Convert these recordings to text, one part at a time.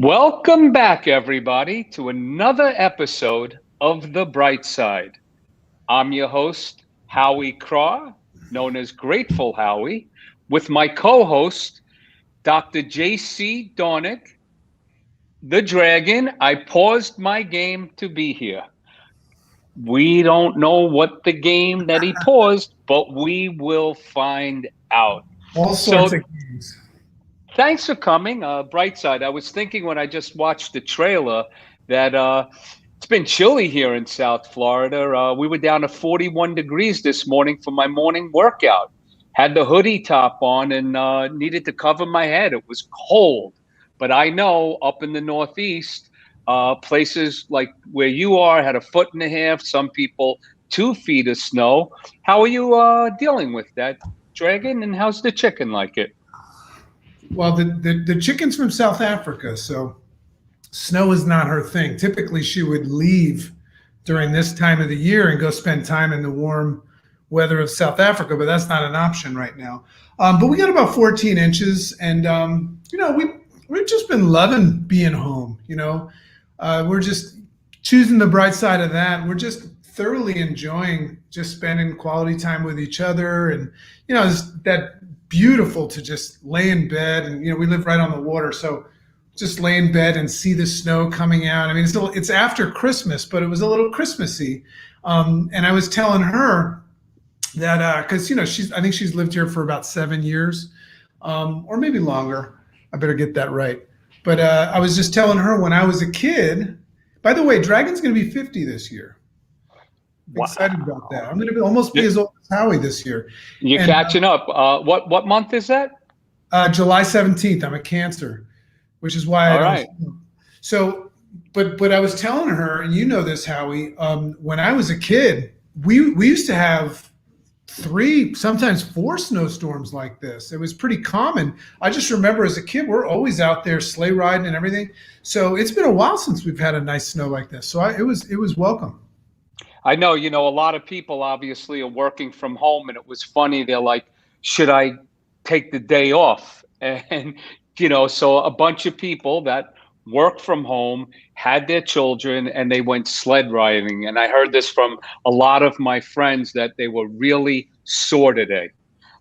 Welcome back, everybody, to another episode of The Bright Side. I'm your host, Howie Craw, known as Grateful Howie, with my co-host, Dr. J.C. Dornick, the Dragon. I paused my game to be here. We don't know what the game that he paused, but we will find out. All sorts So of games. thanks for coming, Brightside. I was thinking when I just watched the trailer that it's been chilly here in South Florida. We were down to 41 degrees this morning for my morning workout. Had the hoodie top on and needed to cover my head. It was cold. But I know up in the Northeast, places like where you are had a foot and a half, some people 2 feet of snow. How are you dealing with that, Dragon? And how's the chicken like it? Well, the chicken's from South Africa, so snow is not her thing. Typically, she would leave during this time of the year and go spend time in the warm weather of South Africa, but that's not an option right now. But we got about 14 inches, and we've just been loving being home. We're just choosing the bright side of that. We're just thoroughly enjoying just spending quality time with each other, and it's that beautiful to just lay in bed, and we live right on the water, so just lay in bed and see the snow coming out. I mean, it's after Christmas, but it was a little Christmassy, and I was telling her that because I think she's lived here for about 7 years, or maybe longer. I better get that right. But I was just telling her when I was a kid. By the way, Dragon's going to be 50 this year. I'm excited about that. I'm going to almost be as old as Howie this year. You're catching up. What month is that? July 17th. I'm a Cancer, which is why All I right. So, but I was telling her, and you know this, Howie, when I was a kid, we used to have 3, sometimes 4 snowstorms like this. It was pretty common. I just remember as a kid, we're always out there sleigh riding and everything. So it's been a while since we've had a nice snow like this. So it was welcome. I know, a lot of people obviously are working from home, and it was funny. They're like, should I take the day off? And, so a bunch of people that work from home had their children and they went sled riding. And I heard this from a lot of my friends that they were really sore today.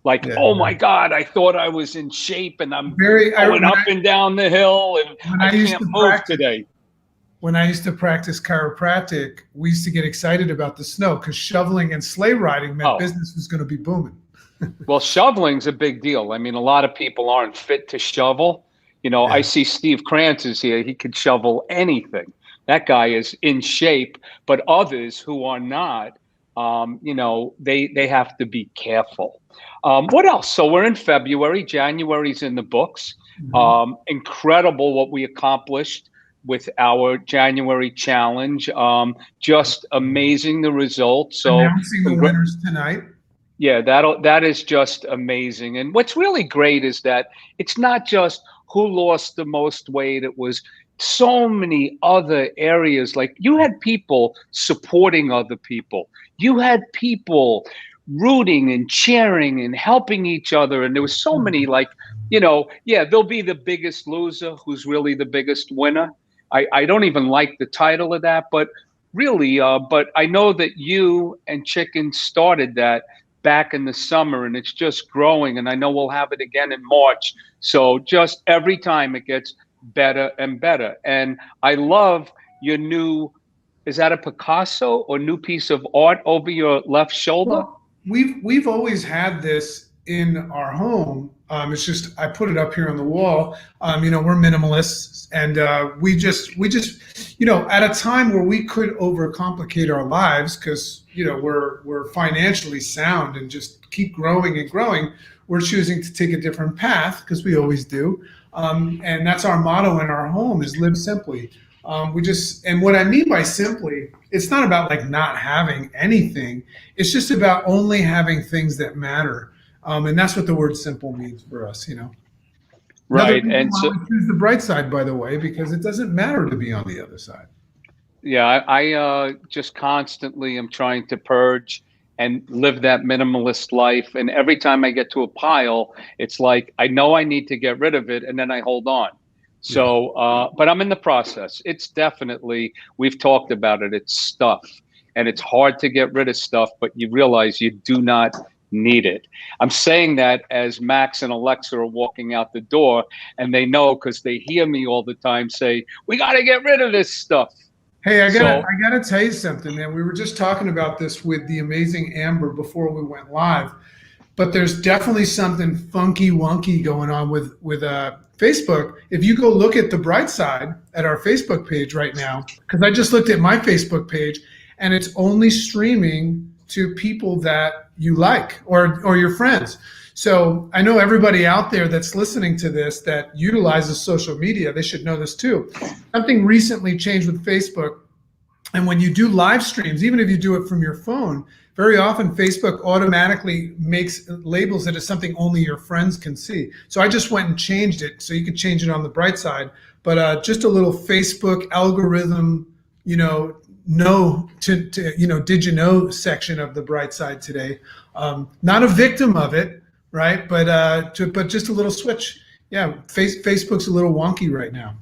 Like, Yeah. oh my God, I thought I was in shape and I'm Very. going up and down the hill and When I used can't to move practice- today. When I used to practice chiropractic, we used to get excited about the snow because shoveling and sleigh riding meant business was going to be booming. Well, shoveling's a big deal. I mean, a lot of people aren't fit to shovel. I see Steve Krantz is here. He could shovel anything. That guy is in shape. But others who are not, they have to be careful. What else? So we're in February. January's in the books. Incredible what we accomplished with our January challenge. Just amazing, the results. So Announcing the winners tonight. Yeah, that is just amazing. And what's really great is that it's not just who lost the most weight. It was so many other areas. Like you had people supporting other people. You had people rooting and cheering and helping each other. And there was so many there'll be the biggest loser who's really the biggest winner. I don't even like the title of that, but really, but I know that you and Chicken started that back in the summer, and it's just growing, and I know we'll have it again in March. So just every time it gets better and better. And I love your new, is that a Picasso or new piece of art over your left shoulder? Well, we've always had this in our home. It's just I put it up here on the wall. We're minimalists, and we just at a time where we could overcomplicate our lives because we're financially sound and just keep growing and growing. We're choosing to take a different path because we always do, and that's our motto in our home is live simply. And what I mean by simply, it's not about like not having anything. It's just about only having things that matter. And that's what the word simple means for us, Right. And so choose the bright side, by the way, because it doesn't matter to be on the other side. yeah, I just constantly am trying to purge and live that minimalist life. And every time I get to a pile, it's like I know I need to get rid of it, and then I hold on. Yeah. So, but I'm in the process. It's definitely, we've talked about it. It's stuff, and it's hard to get rid of stuff, but you realize you do not need it. I'm saying that as Max and Alexa are walking out the door, and they know because they hear me all the time say, "We got to get rid of this stuff." Hey, So, I gotta tell you something, man. We were just talking about this with the amazing Amber before we went live, but there's definitely something funky wonky going on with Facebook. If you go look at the bright side at our Facebook page right now, because I just looked at my Facebook page, and it's only streaming to people that you like or your friends. So I know everybody out there that's listening to this that utilizes social media, they should know this too. Something recently changed with Facebook. And when you do live streams, even if you do it from your phone, very often Facebook automatically makes labels it as something only your friends can see. So I just went and changed it so you could change it on the bright side. But just a little Facebook algorithm, did you know section of the bright side today. Not a victim of it, right? But just a little switch. Yeah, Facebook's a little wonky right now.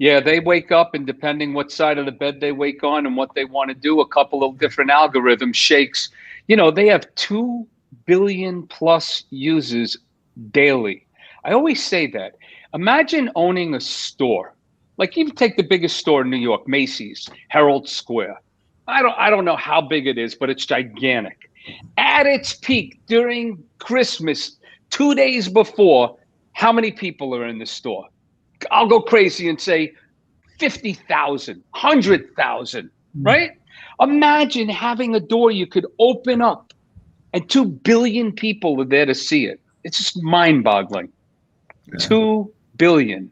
yeah, they wake up, and depending what side of the bed they wake on and what they want to do, a couple of different algorithm shakes. They have 2 billion plus users daily. I always say that. Imagine owning a store. Like, even take the biggest store in New York, Macy's, Herald Square. I don't know how big it is, but it's gigantic. At its peak during Christmas, 2 days before, how many people are in the store? I'll go crazy and say 50,000, 100,000, right? Imagine having a door you could open up and 2 billion people are there to see it. It's just mind boggling. Yeah. 2 billion.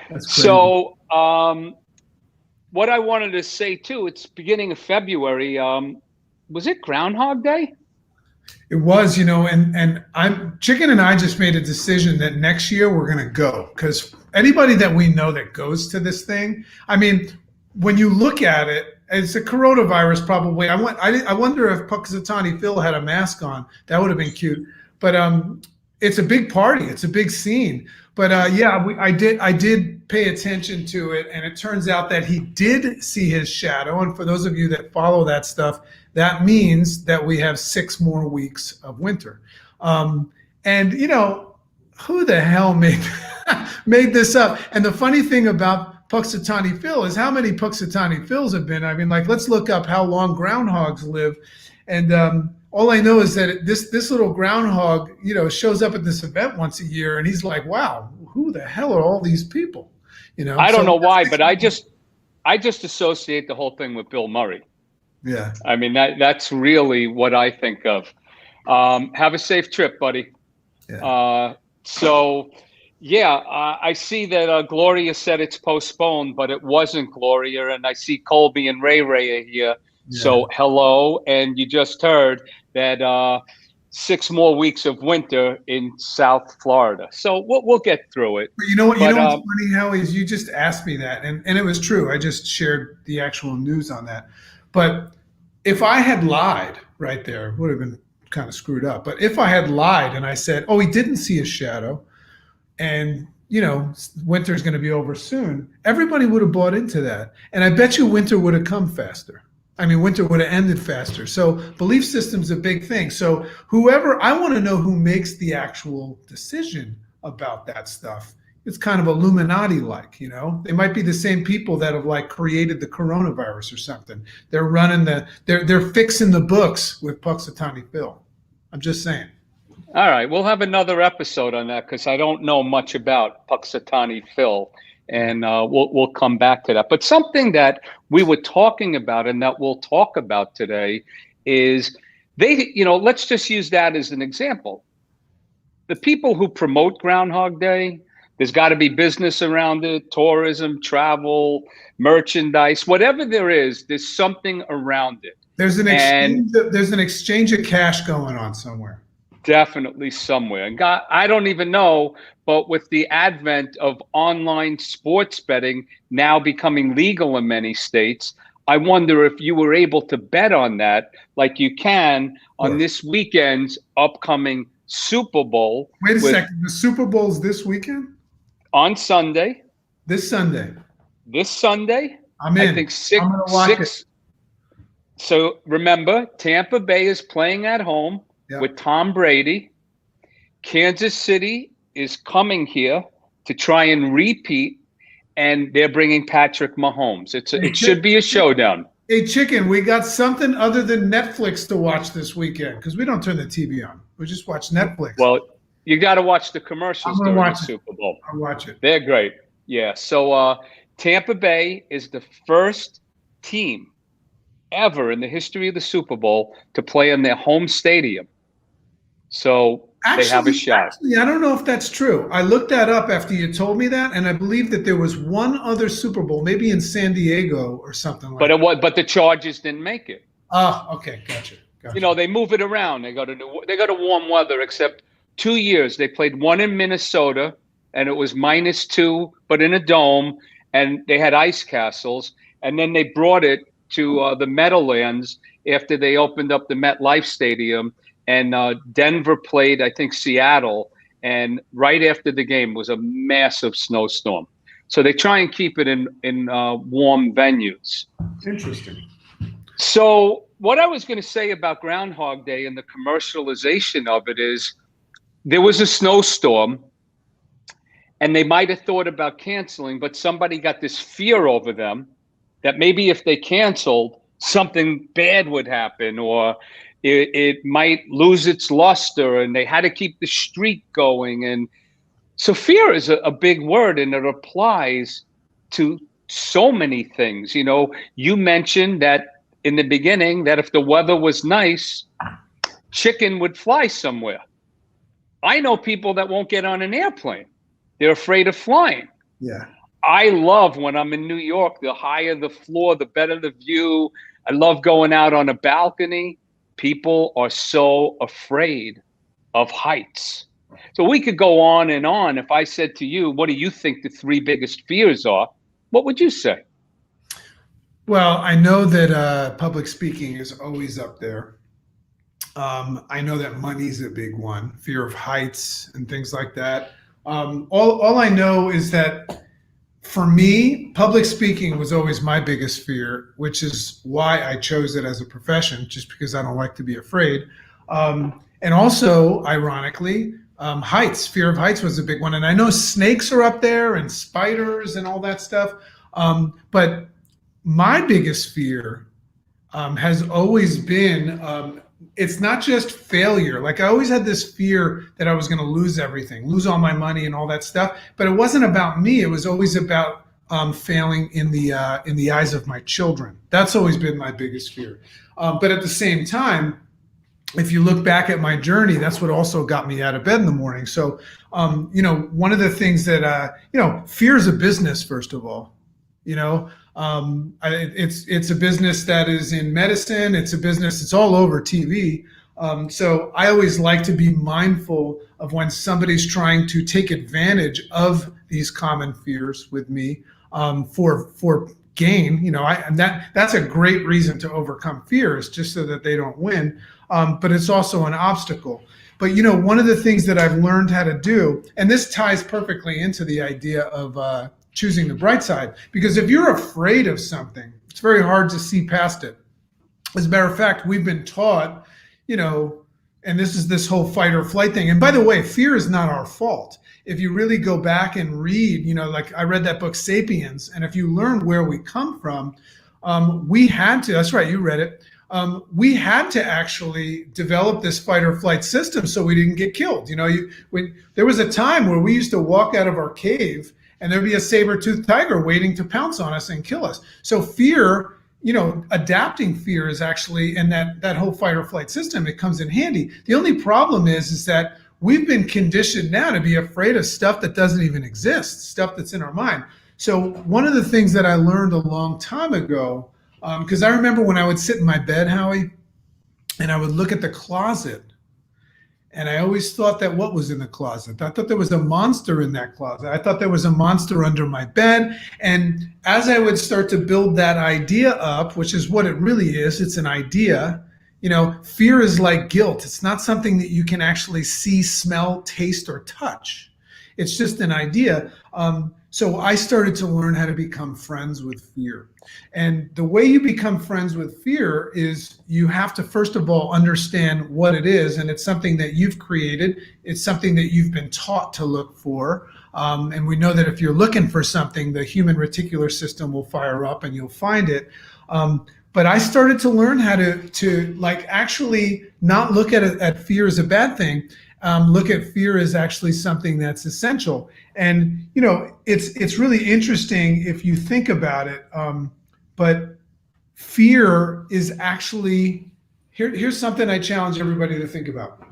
That's crazy. So, what I wanted to say too, it's beginning of February. Was it Groundhog Day? It was, and Chicken and I just made a decision that next year we're going to go, because anybody that we know that goes to this thing, I mean, when you look at it, it's a coronavirus probably. I wonder if Puxatawny Phil had a mask on. That would have been cute. But it's a big party. It's a big scene. But I did pay attention to it, and it turns out that he did see his shadow. And for those of you that follow that stuff, that means that we have 6 more weeks of winter. And who the hell made this up? And the funny thing about Puxatawny Phil is how many Puxatawny Phils have been. I mean, like, let's look up how long groundhogs live. And all I know is that this little groundhog, shows up at this event once a year, and he's like, wow, who the hell are all these people? I don't know why, but I just associate the whole thing with Bill Murray. Yeah. I mean, that's really what I think of. Have a safe trip, buddy. Yeah. I see that Gloria said it's postponed, but it wasn't Gloria. And I see Colby and Ray are here. Yeah. So hello. And you just heard that 6 more weeks of winter in South Florida. So we'll get through it. But you know what's funny, Howie, is you just asked me that. And it was true. I just shared the actual news on that. But if I had lied right there, it would have been kind of screwed up. But if I had lied and I said, oh, he didn't see a shadow, and winter is going to be over soon, everybody would have bought into that. And I bet you winter would have come faster. I mean, winter would have ended faster. So belief system's a big thing. So I want to know who makes the actual decision about that stuff. It's kind of Illuminati-like, They might be the same people that have created the coronavirus or something. They're running they're fixing the books with Puxatawny Phil. I'm just saying. All right, we'll have another episode on that because I don't know much about Puxatawny Phil, and we'll come back to that. But something that we were talking about and that we'll talk about today is let's just use that as an example. The people who promote Groundhog Day, there's got to be business around it, tourism, travel, merchandise, whatever there is, there's something around it. There's an exchange of cash going on somewhere. Definitely somewhere. And God, I don't even know, but with the advent of online sports betting now becoming legal in many states, I wonder if you were able to bet on that like you can on this weekend's upcoming Super Bowl. Wait a second. The Super Bowl's this weekend? On Sunday. This Sunday. This Sunday. I'm I in. think six I'm gonna watch it. six. So remember, Tampa Bay is playing at home Yeah. with Tom Brady. Kansas City is coming here to try and repeat, and they're bringing Patrick Mahomes. It should be a showdown. Hey, Chicken, we got something other than Netflix to watch this weekend because we don't turn the TV on. We just watch Netflix. Well, you got to watch the commercials during the Super Bowl. I'll watch it. They're great. Yeah. So Tampa Bay is the first team ever in the history of the Super Bowl to play in their home stadium. So they have a shot. Actually, I don't know if that's true. I looked that up after you told me that, and I believe that there was one other Super Bowl, maybe in San Diego or something like that. But the Chargers didn't make it. Oh, okay, gotcha. You know, they move it around. They go to warm weather. Except 2 years they played one in Minnesota, and it was -2, but in a dome, and they had ice castles. And then they brought it to the Meadowlands after they opened up the MetLife Stadium. And Denver played, I think, Seattle. And right after the game was a massive snowstorm. So they try and keep it in warm venues. Interesting. So what I was going to say about Groundhog Day and the commercialization of it is there was a snowstorm and they might have thought about canceling, but somebody got this fear over them that maybe if they canceled, something bad would happen, or it might lose its luster, and they had to keep the streak going. And so fear is a big word, and it applies to so many things. You know, you mentioned that in the beginning that if the weather was nice, chicken would fly somewhere. I know people that won't get on an airplane. They're afraid of flying. Yeah. I love when I'm in New York, the higher the floor, the better the view. I love going out on a balcony. People are so afraid of heights. So we could go on and on. If I said to you, what do you think the 3 biggest fears are? What would you say? Well, I know that public speaking is always up there. I know that money's a big one, fear of heights and things like that. All I know is that for me, public speaking was always my biggest fear, which is why I chose it as a profession, just because I don't like to be afraid. And also, ironically, heights, fear of heights was a big one. And I know snakes are up there and spiders and all that stuff. But my biggest fear has always been, it's not just failure. Like I always had this fear that I was going to lose everything, lose all my money and all that stuff. But it wasn't about me. It was always about failing in the eyes of my children. That's always been my biggest fear. But at the same time, if you look back at my journey, that's what also got me out of bed in the morning. So, one of the things that, fear is a business, first of all. It's a business that is in medicine. It's a business. It's all over TV. So I always like to be mindful of when somebody's trying to take advantage of these common fears with me for gain. And that's a great reason to overcome fears, just so that they don't win. But it's also an obstacle. But one of the things that I've learned how to do, and this ties perfectly into the idea of choosing the bright side, because if you're afraid of something, it's very hard to see past it. As a matter of fact, we've been taught, and this is this whole fight or flight thing. And by the way, fear is not our fault. If you really go back and read, like I read that book, Sapiens, and if you learn where we come from, we had to, that's right, you read it. We had to actually develop this fight or flight system so we didn't get killed. There was a time where we used to walk out of our cave and there'd be a saber-toothed tiger waiting to pounce on us and kill us. So fear, adapting fear is actually, and that whole fight or flight system, it comes in handy. The only problem is that we've been conditioned now to be afraid of stuff that doesn't even exist, stuff that's in our mind. So one of the things that I learned a long time ago, because I remember when I would sit in my bed, Howie, and I would look at the closet, and I always thought that what was in the closet? I thought there was a monster in that closet. I thought there was a monster under my bed. And as I would start to build that idea up, which is what it really is, it's an idea. Fear is like guilt. It's not something that you can actually see, smell, taste, or touch. It's just an idea. So I started to learn how to become friends with fear. And the way you become friends with fear is you have to, first of all, understand what it is. And it's something that you've created, it's something that you've been taught to look for. And we know that if you're looking for something, the human reticular system will fire up and you'll find it. But I started to learn how to like actually not look at fear as a bad thing. Look at fear as actually something that's essential. And you know, it's really interesting if you think about it. But fear is actually here's something I challenge everybody to think about.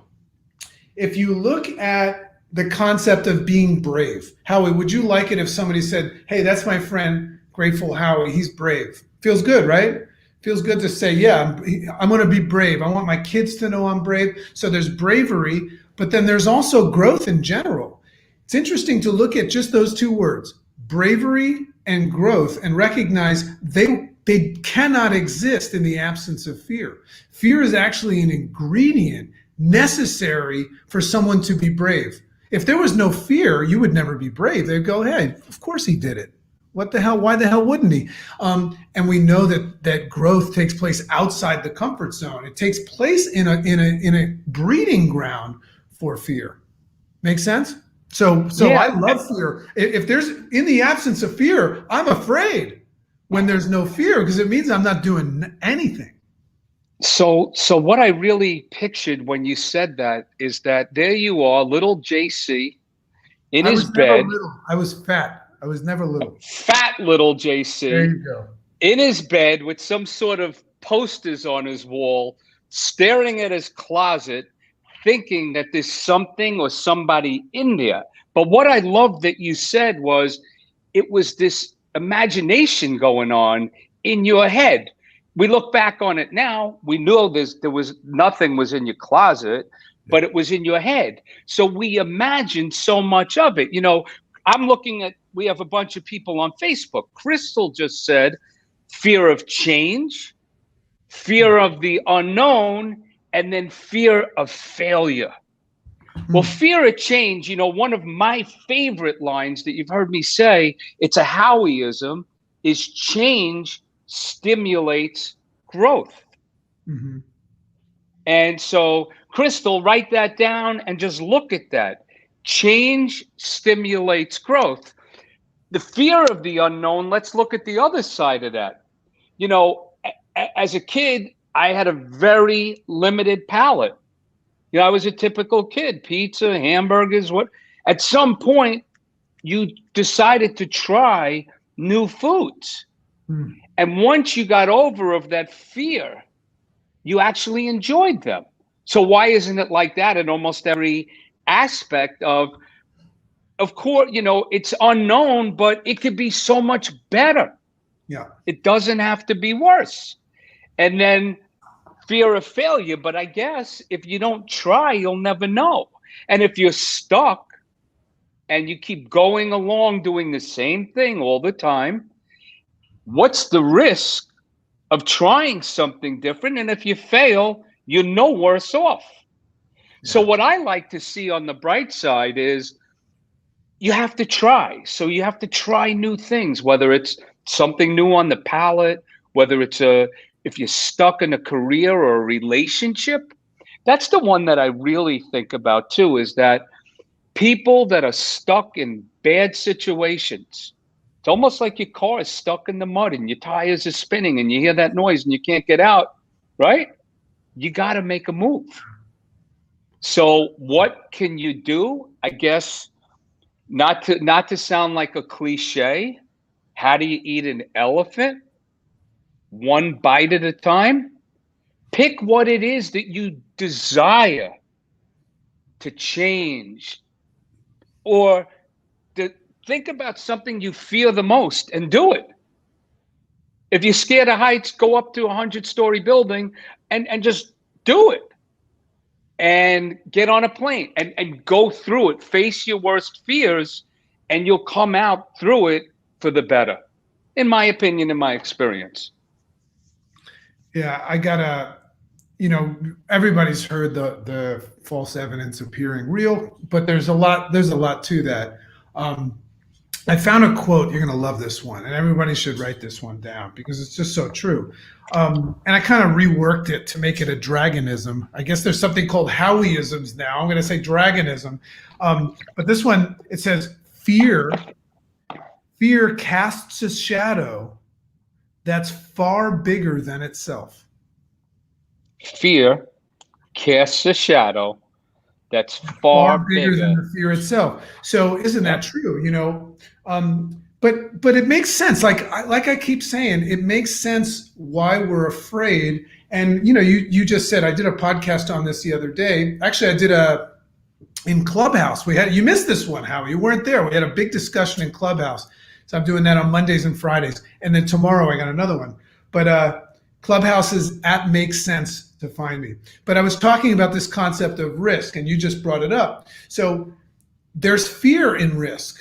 If you look at the concept of being brave, Howie, would you like it if somebody said, "Hey, that's my friend, Grateful Howie. He's brave." Feels good, right? Feels good to say, "Yeah, I'm going to be brave. I want my kids to know I'm brave." So there's bravery, but then there's also growth in general. It's interesting to look at just those two words, bravery and growth, and recognize they cannot exist in the absence of fear. Fear is actually an ingredient necessary for someone to be brave. If there was no fear, you would never be brave. They'd go, "Hey, of course he did it. What the hell? Why the hell wouldn't he?" And we know that growth takes place outside the comfort zone. It takes place in a breeding ground for fear. Make sense? So Yeah. I love fear. If there's in the absence of fear, I'm afraid when there's no fear because it means I'm not doing anything. So what I really pictured when you said that is that there you are, little JC in I his was never bed, little. I was fat. I was never little. fat little There JC you go. in his bed with some sort of posters on his wall, staring at his closet, thinking that there's something or somebody in there. But what I loved that you said was it was this imagination going on in your head. We look back on it now, we know there was nothing was in your closet, Yeah. but it was in your head. So we imagined so much of it. You know, I'm looking at, we have a bunch of people on Facebook. Crystal just said fear of change, fear of the unknown, and then fear of failure. Well, Hmm. fear of change, you know, one of my favorite lines that you've heard me say, it's a Howieism, is change stimulates growth. Mm-hmm. And so, Crystal, write that down and just look at that. Change stimulates growth. The fear of the unknown, let's look at the other side of that. You know, as a kid, I had a very limited palate. You know, I was a typical kid, pizza, hamburgers, what. At some point, you decided to try new foods. Hmm. And once you got over of that fear, you actually enjoyed them. So why isn't it like that in almost every aspect of course, you know, it's unknown, but it could be so much better. Yeah. It doesn't have to be worse. And then fear of failure, but I guess if you don't try, you'll never know. And if you're stuck and you keep going along doing the same thing all the time, what's the risk of trying something different? And if you fail, you're no worse off. So, Yeah. what I like to see on the bright side is you have to try. So, you have to try new things, whether it's something new on the palate, whether it's if you're stuck in a career or a relationship. That's the one that I really think about too, is that people that are stuck in bad situations, it's almost like your car is stuck in the mud and your tires are spinning and you hear that noise and you can't get out, right? You got to make a move. So what can you do? I guess not to sound like a cliche, how do you eat an elephant? One bite at a time. Pick what it is that you desire to change, or to think about something you fear the most and do it. If you're scared of heights, go up to a 100-story building and just do it, and get on a plane and go through it. Face your worst fears and you'll come out through it for the better, in my opinion, in my experience. Yeah. I gotta, you know, everybody's heard the false evidence appearing real, but there's a lot to that. Um, I found a quote. You're going to love this one, and everybody should write this one down because it's just so true. And I kind of reworked it to make it a dragonism. I guess there's something called Howieisms now. I'm going to say dragonism. But this one, it says, fear casts a shadow that's far bigger than itself. Fear casts a shadow that's far bigger than the fear itself. So isn't that true? But it makes sense. Like I keep saying, it makes sense why we're afraid. And you just said, I did a podcast on this the other day. Actually, I did in Clubhouse. You missed this one, Howie. You weren't there. We had a big discussion in Clubhouse. So I'm doing that on Mondays and Fridays. And then tomorrow I got another one. But Clubhouse is at Makes Sense to find me. But I was talking about this concept of risk, and you just brought it up. So there's fear in risk,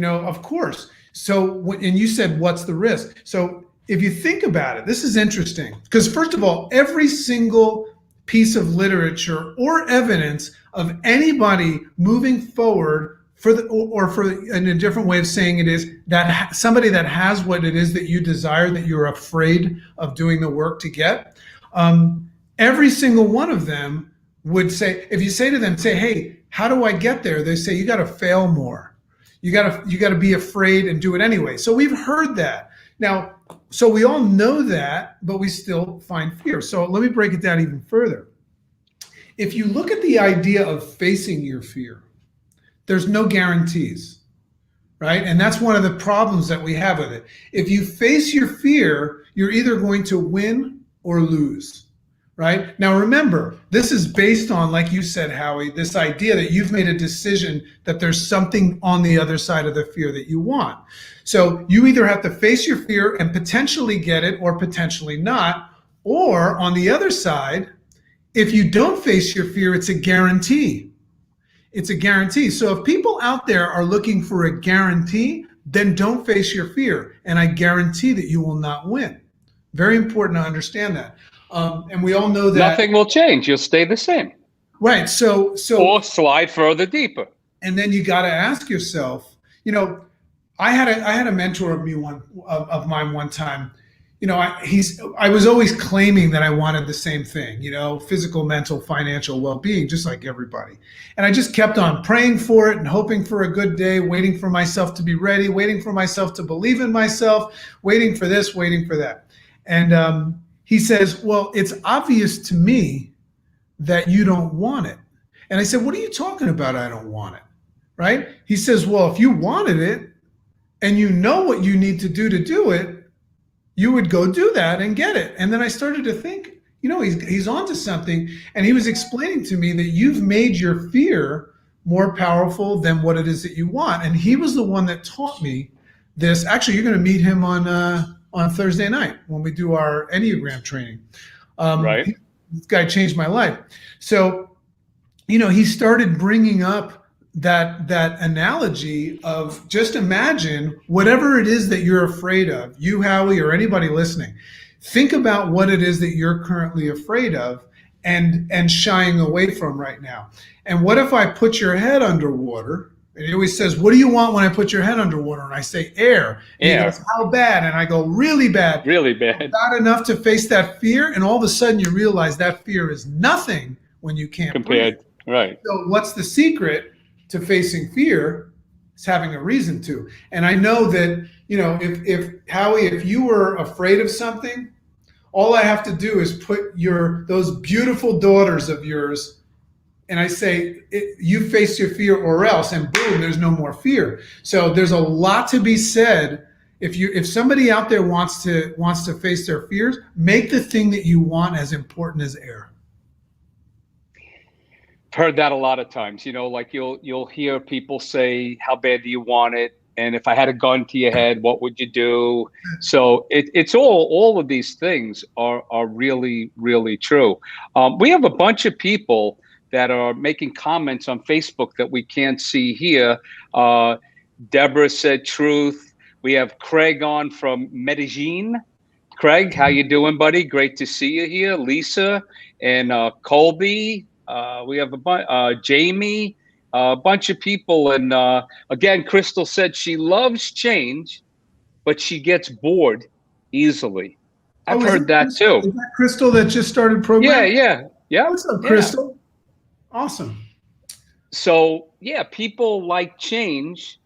of course. So, and you said, what's the risk? So if you think about it, this is interesting because first of all, every single piece of literature or evidence of anybody moving forward in a different way of saying it is that somebody that has what it is that you desire, that you're afraid of doing the work to get, every single one of them would say, if you say to them, hey, how do I get there? They say, you got to fail more. You got to be afraid and do it anyway. So we've heard that. Now, so we all know that, but we still find fear. So let me break it down even further. If you look at the idea of facing your fear, there's no guarantees, right? And that's one of the problems that we have with it. If you face your fear, you're either going to win or lose. Right? Now, remember, this is based on, like you said, Howie, this idea that you've made a decision that there's something on the other side of the fear that you want. So you either have to face your fear and potentially get it or potentially not. Or on the other side, if you don't face your fear, it's a guarantee. It's a guarantee. So if people out there are looking for a guarantee, then don't face your fear. And I guarantee that you will not win. Very important to understand that. And we all know that nothing will change. You'll stay the same. Right. So or slide further deeper. And then you got to ask yourself, I had a mentor of mine one time. I was always claiming that I wanted the same thing, physical, mental, financial well-being, just like everybody. And I just kept on praying for it and hoping for a good day, waiting for myself to be ready, waiting for myself to believe in myself, waiting for this, waiting for that. And he says, well, it's obvious to me that you don't want it. And I said, what are you talking about? I don't want it. Right? He says, well, if you wanted it and you know what you need to do it, you would go do that and get it. And then I started to think, he's onto something. And he was explaining to me that you've made your fear more powerful than what it is that you want. And he was the one that taught me this. Actually, you're going to meet him on Thursday night when we do our Enneagram training. Right. This guy changed my life. So, he started bringing up that analogy of just imagine whatever it is that you're afraid of, you, Howie, or anybody listening, think about what it is that you're currently afraid of and shying away from right now. And what if I put your head underwater? And he always says, what do you want when I put your head underwater? And I say, air. And he goes, how bad? And I go, really bad. Really bad. Not enough to face that fear. And all of a sudden you realize that fear is nothing when you can't compared. Breathe. Right. So what's the secret to facing fear? Is having a reason to. And I know that, if Howie, if you were afraid of something, all I have to do is put those beautiful daughters of yours, and I say, you face your fear or else, and boom, there's no more fear. So there's a lot to be said. If somebody out there wants to face their fears, make the thing that you want as important as air. Heard that a lot of times, like you'll hear people say, how bad do you want it? And if I had a gun to your head, what would you do? So it's all of these things are really, really true. We have a bunch of people that are making comments on Facebook that we can't see here. Deborah said truth. We have Craig on from Medellin. Craig, how you doing, buddy? Great to see you here. Lisa and Colby. We have a bunch. Jamie. a bunch of people. And again, Crystal said she loves change, but she gets bored easily. I've Oh, is heard that that Crystal? too. Is that Crystal that just started Yeah, programming? yeah, yeah, What's up, yeah. Crystal? Awesome. So, yeah, people like change,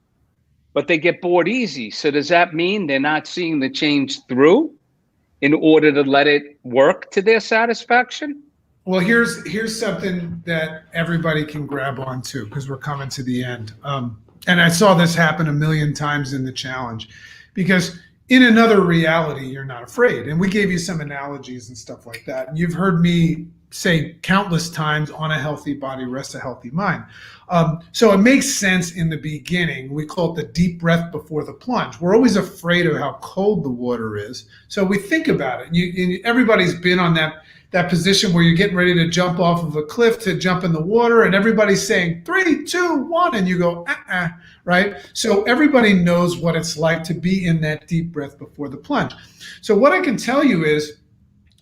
but they get bored easy. So, does that mean they're not seeing the change through in order to let it work to their satisfaction? Well, here's something that everybody can grab onto because we're coming to the end. And I saw this happen a million times in the challenge, because in another reality, you're not afraid. And we gave you some analogies and stuff like that. And you've heard me say countless times, on a healthy body rests a healthy mind. So it makes sense in the beginning. We call it the deep breath before the plunge. We're always afraid of how cold the water is. So we think about it. Everybody's been on that position where you're getting ready to jump off of a cliff to jump in the water, and everybody's saying 3, 2, 1, and you go right. So everybody knows what it's like to be in that deep breath before the plunge. So what I can tell you is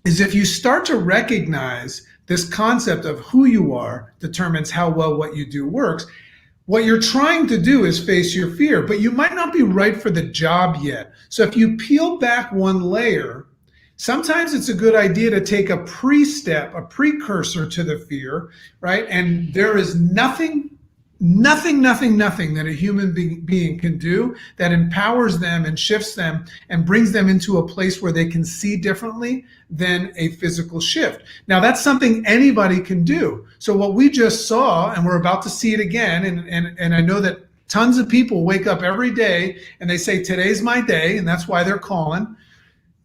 if you start to recognize this concept of who you are determines how well what you do works. What you're trying to do is face your fear, but you might not be right for the job yet. So if you peel back one layer, sometimes it's a good idea to take a pre-step, a precursor to the fear, right? And there is nothing that a human being can do that empowers them and shifts them and brings them into a place where they can see differently than a physical shift. Now, that's something anybody can do. So what we just saw, and we're about to see it again, and I know that tons of people wake up every day and they say, today's my day, and that's why they're calling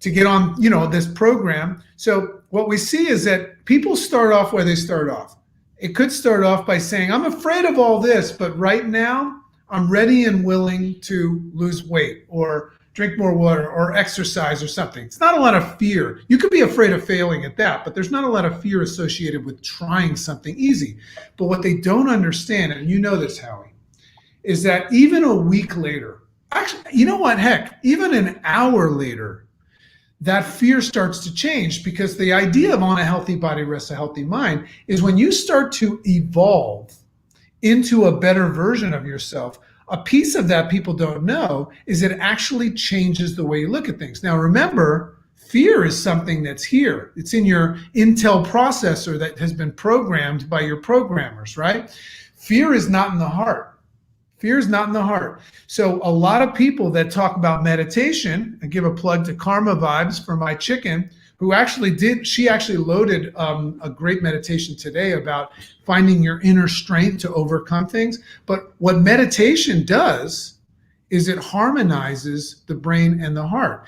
to get on, this program. So what we see is that people start off where they start off. It could start off by saying, I'm afraid of all this, but right now I'm ready and willing to lose weight or drink more water or exercise or something. It's not a lot of fear. You could be afraid of failing at that, but there's not a lot of fear associated with trying something easy. But what they don't understand, and you know this, Howie, is that even a week later, actually, you know what, heck, even an hour later, that fear starts to change, because the idea of on a healthy body rests a healthy mind is when you start to evolve into a better version of yourself. A piece of that people don't know is it actually changes the way you look at things. Now, remember, fear is something that's here. It's in your Intel processor that has been programmed by your programmers, right? Fear is not in the heart. Fear is not in the heart. So a lot of people that talk about meditation, and give a plug to Karma Vibes for my chicken, she actually loaded a great meditation today about finding your inner strength to overcome things. But what meditation does is it harmonizes the brain and the heart.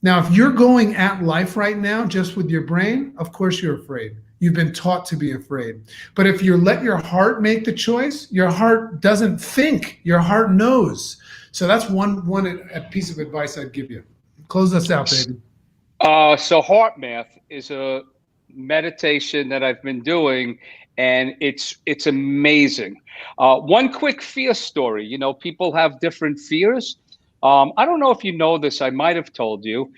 Now, if you're going at life right now just with your brain, of course you're afraid. You've been taught to be afraid. But if you let your heart make the choice, your heart doesn't think, your heart knows. So that's one piece of advice I'd give you. Close us out, baby. So heart math is a meditation that I've been doing, and it's amazing. One quick fear story. People have different fears. I don't know if you know this. I might have told you.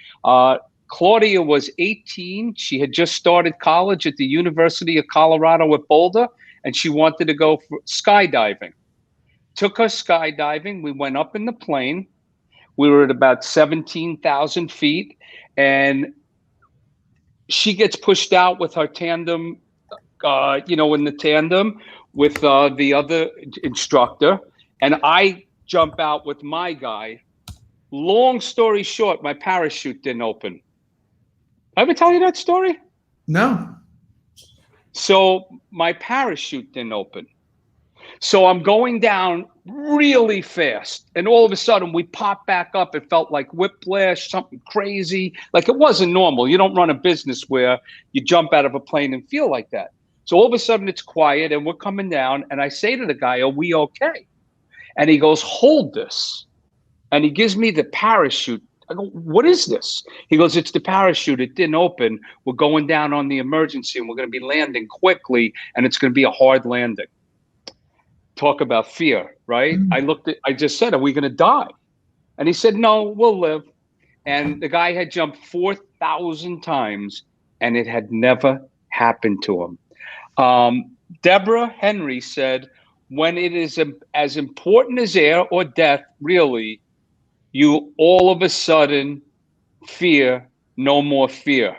Claudia was 18. She had just started college at the University of Colorado at Boulder, and she wanted to go for skydiving. Took her skydiving. We went up in the plane. We were at about 17,000 feet, and she gets pushed out with her tandem, in the tandem with the other instructor, and I jump out with my guy. Long story short, my parachute didn't open. I ever tell you that story? No. So my parachute didn't open. So I'm going down really fast. And all of a sudden we pop back up. It felt like whiplash, something crazy. Like it wasn't normal. You don't run a business where you jump out of a plane and feel like that. So all of a sudden it's quiet and we're coming down. And I say to the guy, are we okay? And he goes, hold this. And he gives me the parachute. I go, what is this? He goes, it's the parachute. It didn't open. We're going down on the emergency and we're going to be landing quickly. And it's going to be a hard landing. Talk about fear, right? I just said, are we going to die? And he said, no, we'll live. And the guy had jumped 4,000 times and it had never happened to him. Deborah Henry said, when it is as important as air or death, really, you all of a sudden fear no more fear.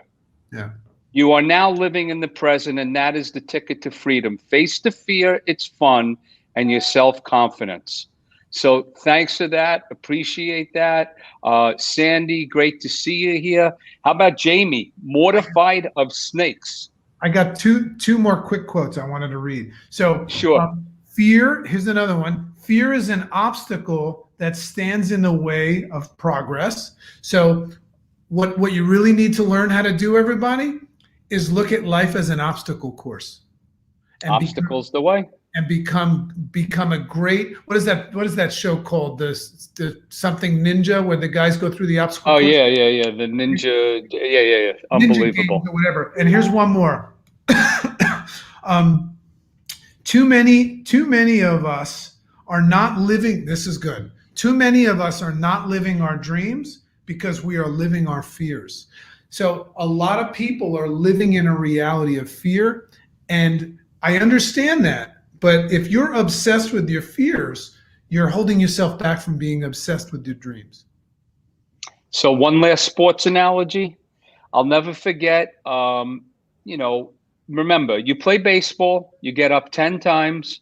Yeah. You are now living in the present, and that is the ticket to freedom. Face the fear, it's fun, and your self-confidence. So thanks for that. Appreciate that. Sandy, great to see you here. How about Jamie? Mortified of snakes. I got two more quick quotes I wanted to read. So Sure. fear, here's another one. Fear is an obstacle that stands in the way of progress. So what you really need to learn how to do, everybody, is look at life as an obstacle course. And Obstacles the way. and become a great, what is that show called, the something ninja, where the guys go through the obstacle Oh course? yeah, the ninja. Yeah. Ninja Unbelievable. games or whatever. And here's one more. Too many of us are not living, this is good. Too many of us are not living our dreams because we are living our fears. So a lot of people are living in a reality of fear, and I understand that. But if you're obsessed with your fears, you're holding yourself back from being obsessed with your dreams. So one last sports analogy. I'll never forget. Remember, you play baseball, you get up 10 times,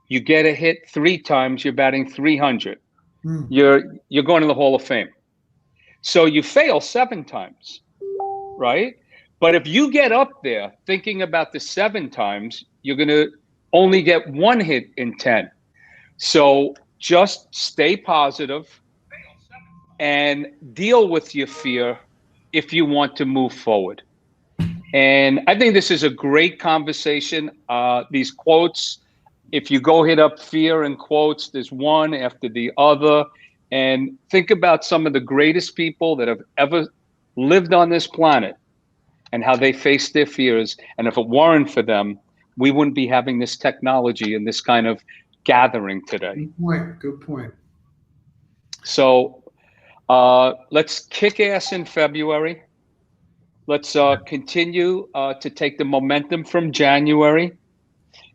you get a hit 3 times, you're batting 300. You're going to the Hall of Fame. So you fail 7 times, right? But if you get up there thinking about the 7 times, you're going to only get 1 hit in 10. So just stay positive and deal with your fear if you want to move forward. And I think this is a great conversation. These quotes, if you go hit up fear and quotes, there's one after the other. And think about some of the greatest people that have ever lived on this planet and how they faced their fears. And if it weren't for them, we wouldn't be having this technology and this kind of gathering today. Good point. So let's kick ass in February. Let's continue to take the momentum from January.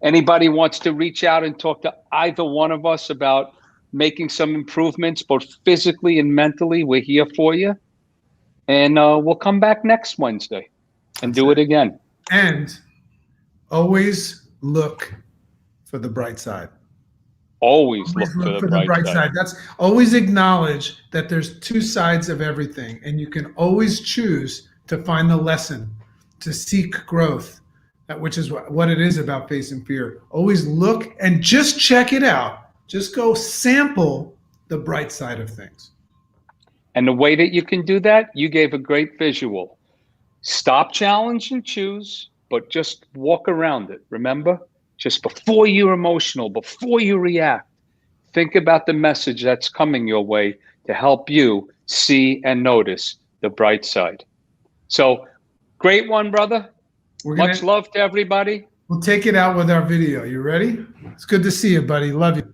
Anybody wants to reach out and talk to either one of us about making some improvements, both physically and mentally, we're here for you. And we'll come back next Wednesday and do it again. And always look for the bright side. Always look for the bright side. That's always acknowledge that there's 2 sides of everything, and you can always choose to find the lesson, to seek growth, which is what it is about facing fear. Always look and just check it out. Just go sample the bright side of things. And the way that you can do that, you gave a great visual. Stop, challenge, and choose, but just walk around it. Remember, just before you're emotional, before you react, think about the message that's coming your way to help you see and notice the bright side. So great one, brother. Much love to everybody. We'll take it out with our video. You ready? It's good to see you, buddy. Love you.